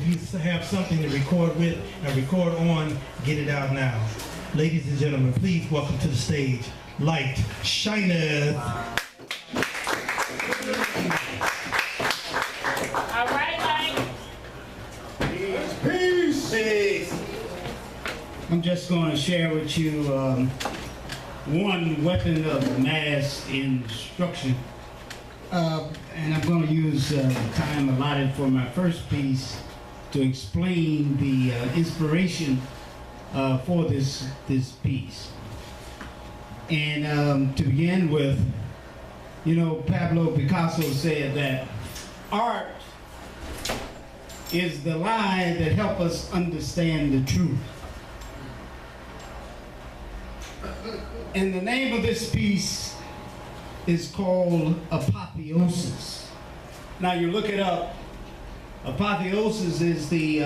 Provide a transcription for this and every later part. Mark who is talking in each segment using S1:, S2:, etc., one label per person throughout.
S1: If you have something to record with and record on, get it out now. Ladies and gentlemen, please welcome to the stage, Light Shineth.
S2: All right, Light.
S3: Peace. Peace. I'm just going to share with you one weapon of mass instruction. And I'm going to use the time allotted for my first piece to explain the inspiration for this piece. And to begin with, you know, Pablo Picasso said that art is the lie that helps us understand the truth. And the name of this piece is called Apotheosis. Now you look it up. Apotheosis is the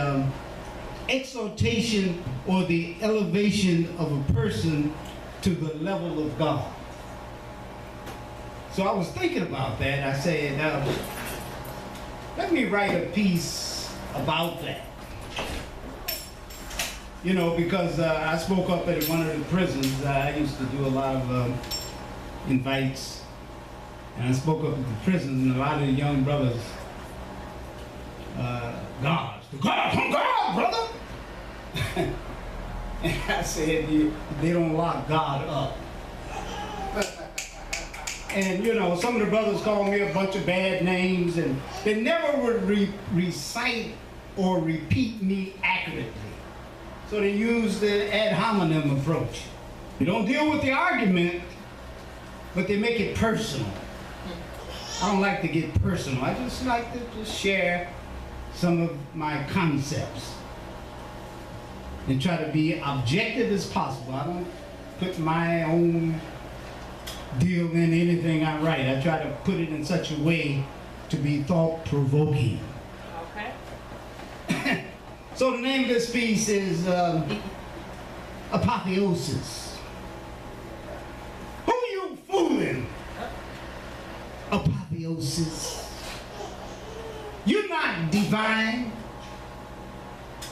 S3: exaltation or the elevation of a person to the level of God. So I was thinking about that. I said, let me write a piece about that. You know, because I spoke up at one of the prisons. I used to do a lot of invites. And I spoke up at the prisons, and a lot of the young brothers, God, brother. And I said, they don't lock God up. And you know, some of the brothers called me a bunch of bad names, and they never would recite or repeat me accurately. So they used the ad hominem approach. You don't deal with the argument, but they make it personal. I don't like to get personal. I just like to just share some of my concepts and try to be objective as possible. I don't put my own deal in anything I write. I try to put it in such a way to be thought-provoking.
S2: Okay.
S3: So the name of this piece is Apotheosis. Who you fooling? Apotheosis. You're not divine,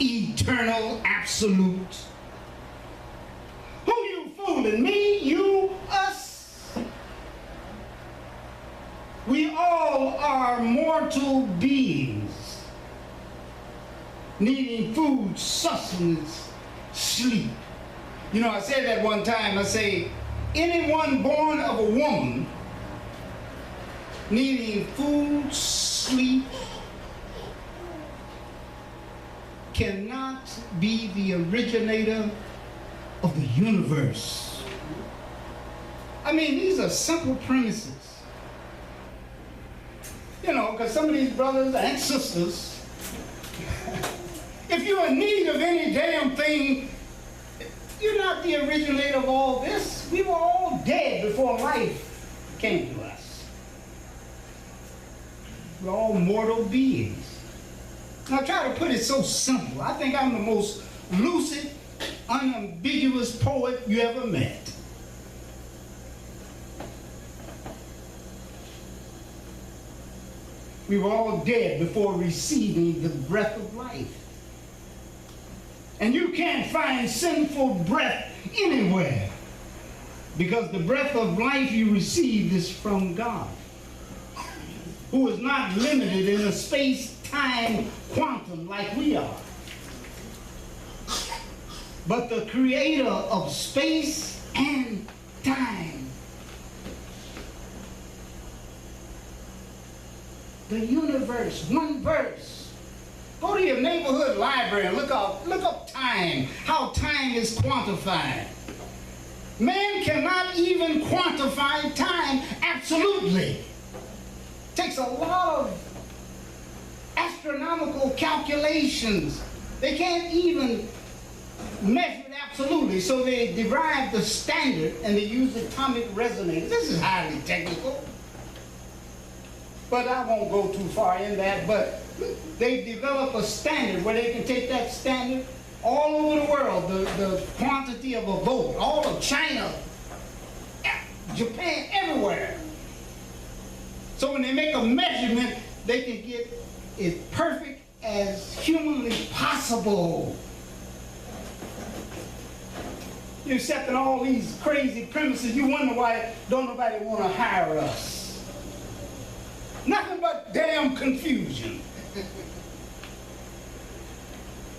S3: eternal, absolute. Who you fooling? Me, you, us? We all are mortal beings, needing food, sustenance, sleep. You know, I said that one time. I say, anyone born of a woman needing food, sleep, cannot be the originator of the universe. I mean, these are simple premises. You know, because some of these brothers and sisters, if you're in need of any damn thing, you're not the originator of all this. We were all dead before life came to us. We're all mortal beings. And I try to put it so simple. I think I'm the most lucid, unambiguous poet you ever met. We were all dead before receiving the breath of life. And you can't find sinful breath anywhere, because the breath of life you received is from God, who is not limited in a space-time quantum like we are, but the creator of space and time. The universe, one verse. Go to your neighborhood library and look up time, how time is quantified. Man cannot even quantify time absolutely. Takes a lot of astronomical calculations. They can't even measure it absolutely, so they derive the standard and they use atomic resonators. This is highly technical, but I won't go too far in that. But they develop a standard where they can take that standard all over the world, the quantity of a vote, all of China, Japan, everywhere. So when they make a measurement, they can get as perfect as humanly possible. You're accepting all these crazy premises. You wonder why don't nobody want to hire us. Nothing but damn confusion.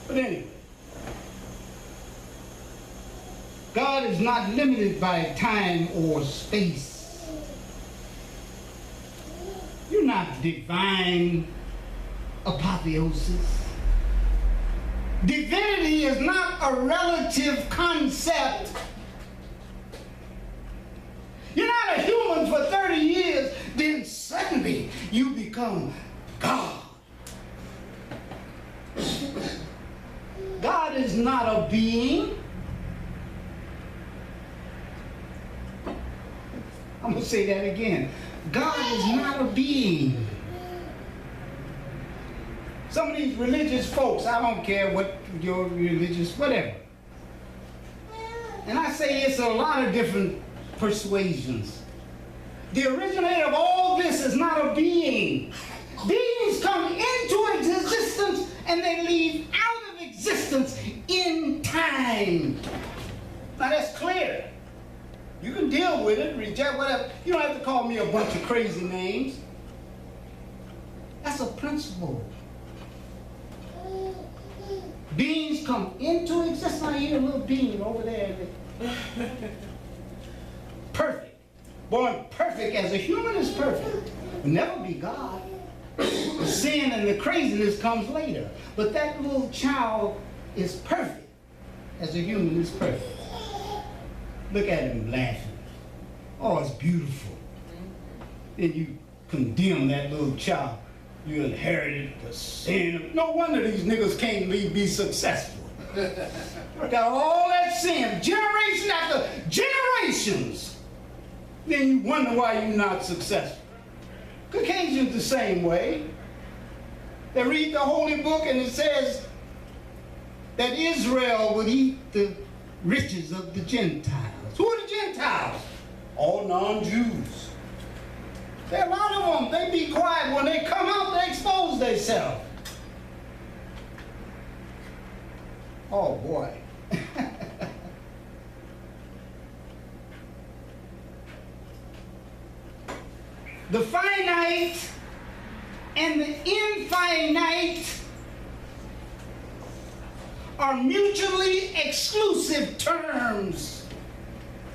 S3: But anyway, God is not limited by time or space. You're not divine apotheosis. Divinity is not a relative concept. You're not a human for 30 years, then suddenly you become God. God is not a being. I'm going to say that again. God is not a being. Some of these religious folks, I don't care what your religious, whatever. And I say it's a lot of different persuasions. The originator of all this is not a being. Beings come into existence and they leave out of existence in time. Now that's clear. You can deal with it, reject whatever. You don't have to call me a bunch of crazy names. That's a principle. Beings come into existence. I hear a little being over there. Perfect. Born perfect as a human is perfect. Will never be God. The sin and the craziness comes later. But that little child is perfect as a human is perfect. Look at him laughing. Oh, it's beautiful. Then you condemn that little child. You inherited the sin. No wonder these niggas can't be successful. Got all that sin, generation after generations. Then you wonder why you're not successful. Caucasians the same way. They read the holy book and it says that Israel would eat the riches of the Gentiles. Who are the Gentiles? All non-Jews. There are a lot of them. They be quiet. When they come out, they expose themselves. Oh, boy. The finite and the infinite are mutually exclusive terms.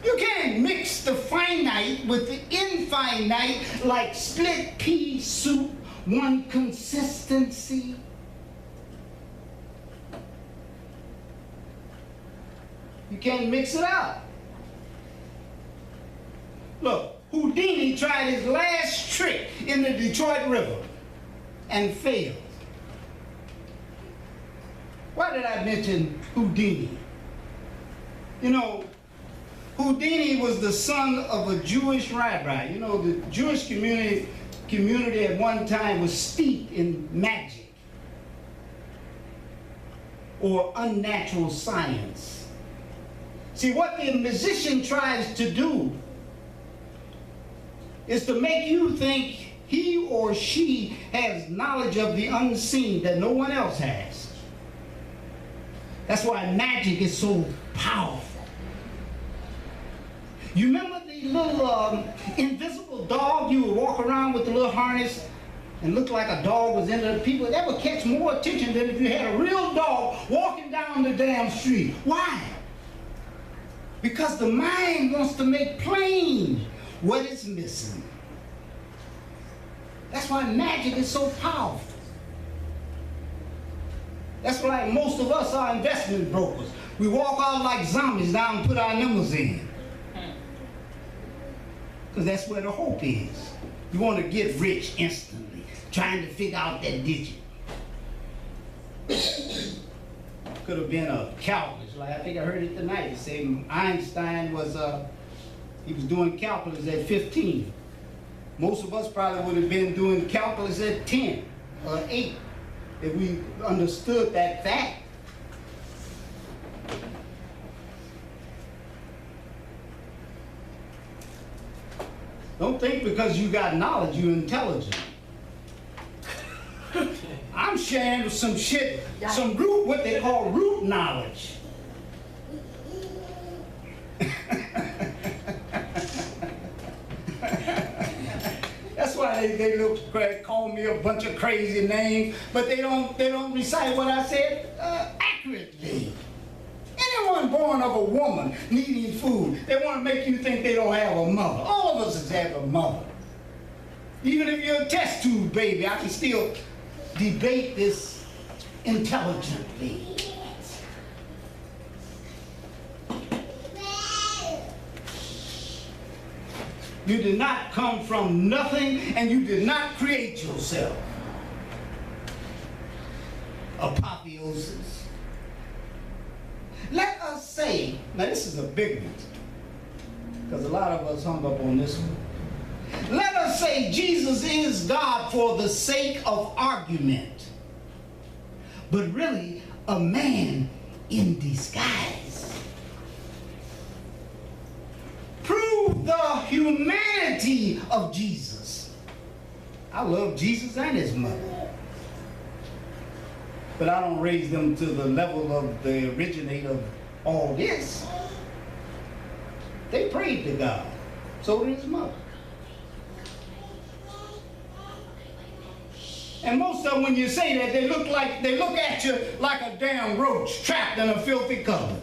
S3: You can't mix the finite with the infinite like split pea soup, one consistency. You can't mix it up. Look, Houdini tried his last trick in the Detroit River and failed. Why did I mention Houdini? You know, Houdini was the son of a Jewish rabbi. You know, the Jewish community at one time was steeped in magic or unnatural science. See, what the magician tries to do is to make you think he or she has knowledge of the unseen that no one else has. That's why magic is so powerful. You remember the little invisible dog you would walk around with the little harness and look like a dog was in there? People, that would catch more attention than if you had a real dog walking down the damn street. Why? Because the mind wants to make plain what is missing. That's why magic is so powerful. That's why most of us are investment brokers. We walk out like zombies down and put our numbers in. Because that's where the hope is. You want to get rich instantly, trying to figure out that digit. Could have been a calculus. Like I think I heard it tonight. They say Einstein was he was doing calculus at 15. Most of us probably would have been doing calculus at 10 or 8 if we understood that fact. Don't think because you got knowledge you're intelligent. I'm sure sharing some shit, some root, what they call root knowledge. That's why they look, call me a bunch of crazy names, but they don't recite what I said accurately. Anyone born of a woman needing food, they want to make you think they don't have a mother. All of us have a mother. Even if you're a test tube baby, I can still debate this intelligently. You did not come from nothing, and you did not create yourself. Apotheosis. Let us say, now this is a big one, because a lot of us hung up on this one. Let us say Jesus is God for the sake of argument, but really a man in disguise. Prove the humanity of Jesus. I love Jesus and his mother, but I don't raise them to the level of the originator of all this. They prayed to God, so did his mother. And most of them, when you say that, they look at you like a damn roach trapped in a filthy cupboard.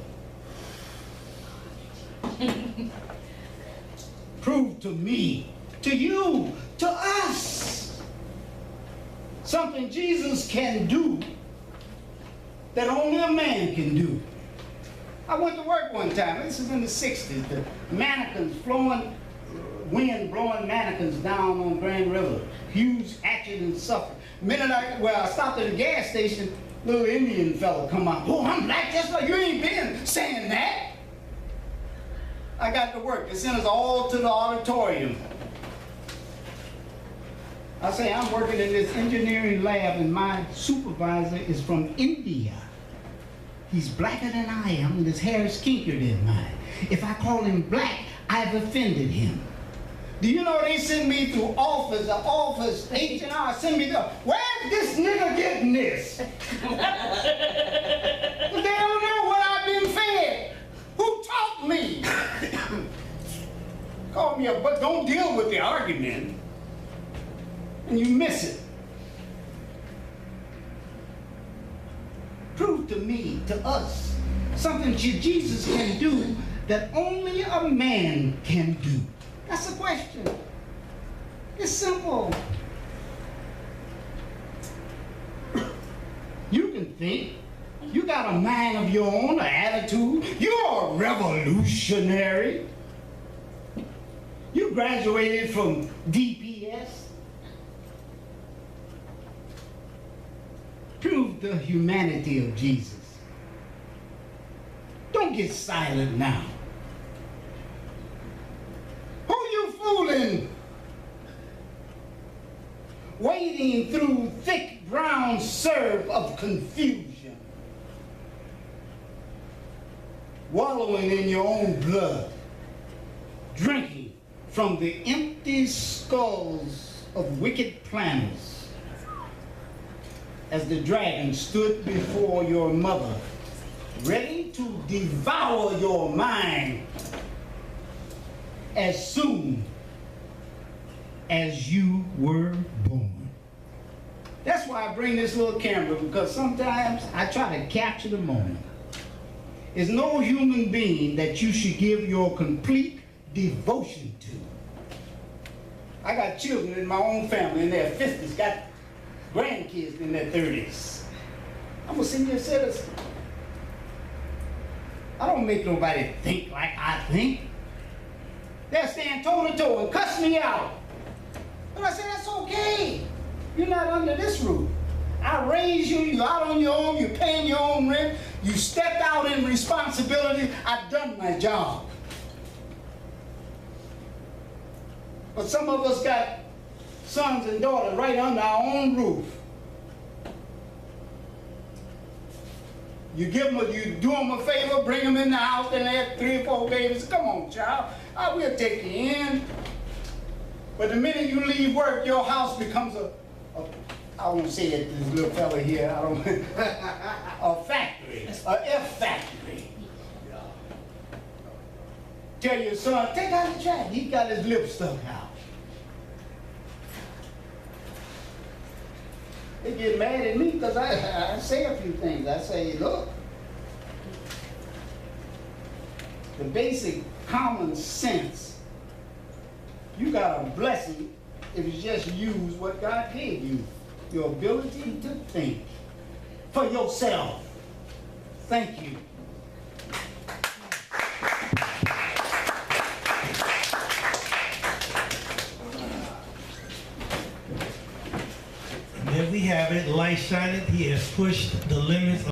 S3: Prove to me, to you, to us, something Jesus can do that only a man can do. I went to work one time, this is in the 60s, the mannequins wind blowing mannequins down on Grand River, huge accident and suffer. I stopped at a gas station, little Indian fella come out, oh, I'm black, just like you ain't been saying that. I got to work, they sent us all to the auditorium. I say, I'm working in this engineering lab and my supervisor is from India. He's blacker than I am and his hair is kinkier than mine. If I call him black, I've offended him. Do you know they send me to office, H&R, send me to, where's this nigga getting this? But they don't know what I've been fed. Who taught me? Call me but don't deal with the argument. And you miss it. Prove to me, to us, something Jesus can do that only a man can do. That's the question. It's simple. You can think. You got a mind of your own, an attitude. You're a revolutionary. You graduated from DPS. Prove the humanity of Jesus. Don't get silent now. Who you fooling? Wading through thick brown syrup of confusion. Wallowing in your own blood. Drinking from the empty skulls of wicked planners. As the dragon stood before your mother, ready to devour your mind as soon as you were born. That's why I bring this little camera, because sometimes I try to capture the moment. There's no human being that you should give your complete devotion to. I got children in my own family in their 50s, got grandkids in their 30s. I'm a senior citizen. I don't make nobody think like I think. They'll stand toe to toe and cuss me out. But I say, that's okay. You're not under this roof. I raised you, you're out on your own, you're paying your own rent, you stepped out in responsibility, I've done my job. But some of us got sons and daughters right under our own roof. You do them a favor, bring them in the house, and they have 3 or 4 babies. Come on, child, I will take you in. But the minute you leave work, your house becomes a I won't say it, this little fella here, I don't, a factory, a F factory. Tell your son, take out the trash. He got his lip stuck out. They get mad at me because I say a few things. I say, look, the basic common sense, you got a blessing if you just use what God gave you, your ability to think for yourself. Thank you.
S1: There we have it. Light shining. He has pushed the limits